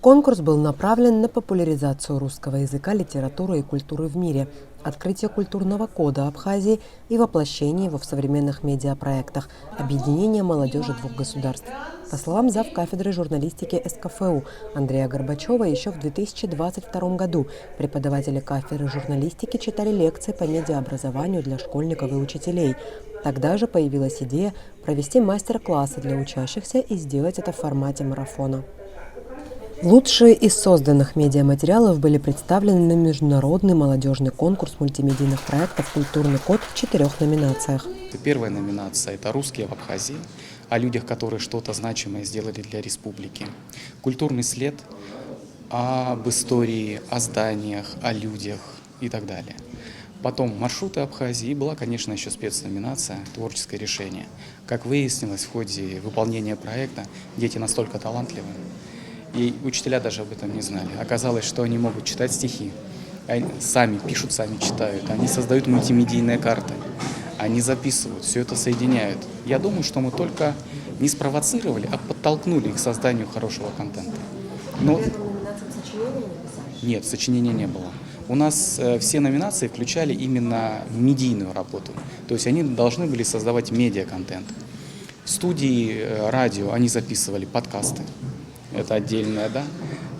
Конкурс был направлен на популяризацию русского языка, литературы и культуры в мире, открытие культурного кода Абхазии и воплощение его в современных медиапроектах, объединение молодежи двух государств. По словам завкафедры журналистики СКФУ Андрея Горбачева, еще в 2022 году преподаватели кафедры журналистики читали лекции по медиаобразованию для школьников и учителей. Тогда же появилась идея провести мастер-классы для учащихся и сделать это в формате марафона. Лучшие из созданных медиаматериалов были представлены на международный молодежный конкурс мультимедийных проектов «Культурный код» в 4 номинациях. Первая номинация – это «Русские в Абхазии», о людях, которые что-то значимое сделали для республики. Культурный след об истории, о зданиях, о людях и так далее. Потом маршруты Абхазии, и была, конечно, еще спецноминация «Творческое решение». Как выяснилось в ходе выполнения проекта, дети настолько талантливы, и учителя даже об этом не знали. Оказалось, что они могут читать стихи, они сами пишут, сами читают, они создают мультимедийные карты, они записывают, все это соединяют. Я думаю, что мы только не спровоцировали, а подтолкнули их к созданию хорошего контента. Но... Нет, сочинения не было. У нас все номинации включали именно медийную работу. То есть они должны были создавать медиа-контент. В студии радио они записывали подкасты. Это отдельное, да.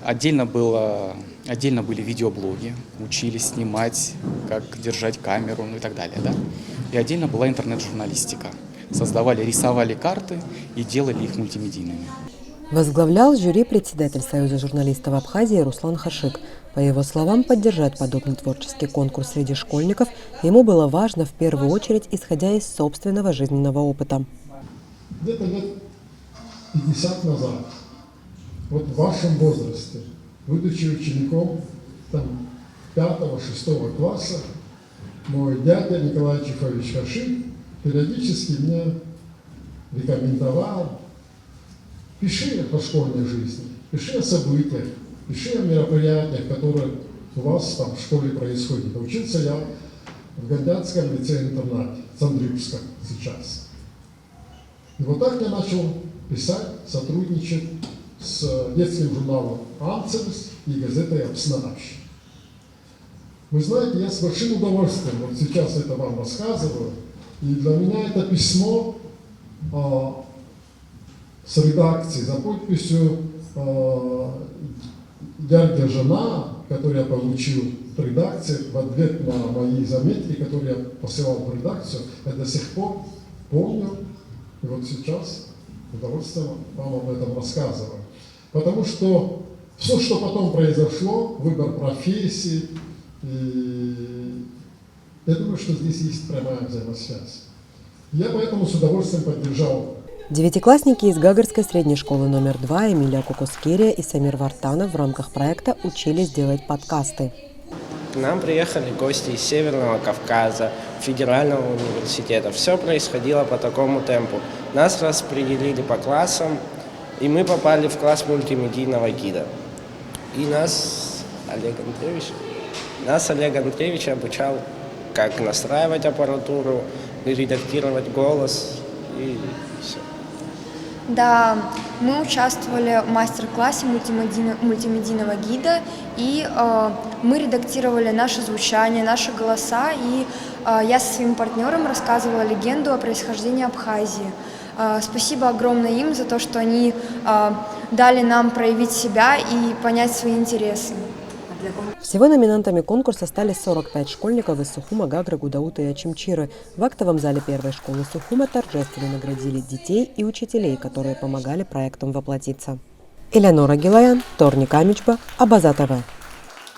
Отдельно были видеоблоги, учились снимать, как держать камеру, ну и так далее, да. И отдельно была интернет-журналистика. Создавали, рисовали карты и делали их мультимедийными. Возглавлял жюри председатель Союза журналистов Абхазии Руслан Хашик. По его словам, поддержать подобный творческий конкурс среди школьников ему было важно в первую очередь, исходя из собственного жизненного опыта. Где-то лет 50 назад, вот в вашем возрасте, будучи учеником 5-6 класса, мой дядя Николай Чифович Хашик периодически мне рекомендовал: пиши о школьной жизни, пиши о событиях, пиши о мероприятиях, которые у вас там в школе происходят. Учился я в Гордянском лицее-интернате, в Сандрюкском сейчас. И вот так я начал писать, сотрудничать с детским журналом «Анцельс» и газетой «Обснарщ». Вы знаете, я с большим удовольствием вот сейчас это вам рассказываю, и для меня это письмо с редакцией за подписью Яркая жена, которую я получил в редакции в ответ на мои заметки, которые я посылал в редакцию, я до сих пор помню, и вот сейчас с удовольствием вам об этом рассказываю. Потому что все, что потом произошло, выбор профессии, и я думаю, что здесь есть прямая взаимосвязь. Я поэтому с удовольствием поддержал. Девятиклассники из Гагарской средней школы номер 2 Эмилия Кукускерия и Самир Вартанов в рамках проекта учились делать подкасты. К нам приехали гости из Северного Кавказа, Федерального университета. Все происходило по такому темпу. Нас распределили по классам, и мы попали в класс мультимедийного гида. И нас Олег Андреевич обучал, как настраивать аппаратуру, редактировать голос и все. Да, мы участвовали в мастер-классе мультимедийного гида, и мы редактировали наше звучание, наши голоса, и я со своим партнером рассказывала легенду о происхождении Абхазии. Спасибо огромное им за то, что они дали нам проявить себя и понять свои интересы. Всего номинантами конкурса стали 45 школьников из Сухума, Гагры, Гудаута и Ачимчиры. В актовом зале первой школы Сухума торжественно наградили детей и учителей, которые помогали проектам воплотиться. Элеонора Гилаян, Торник Амичба, Абаза ТВ.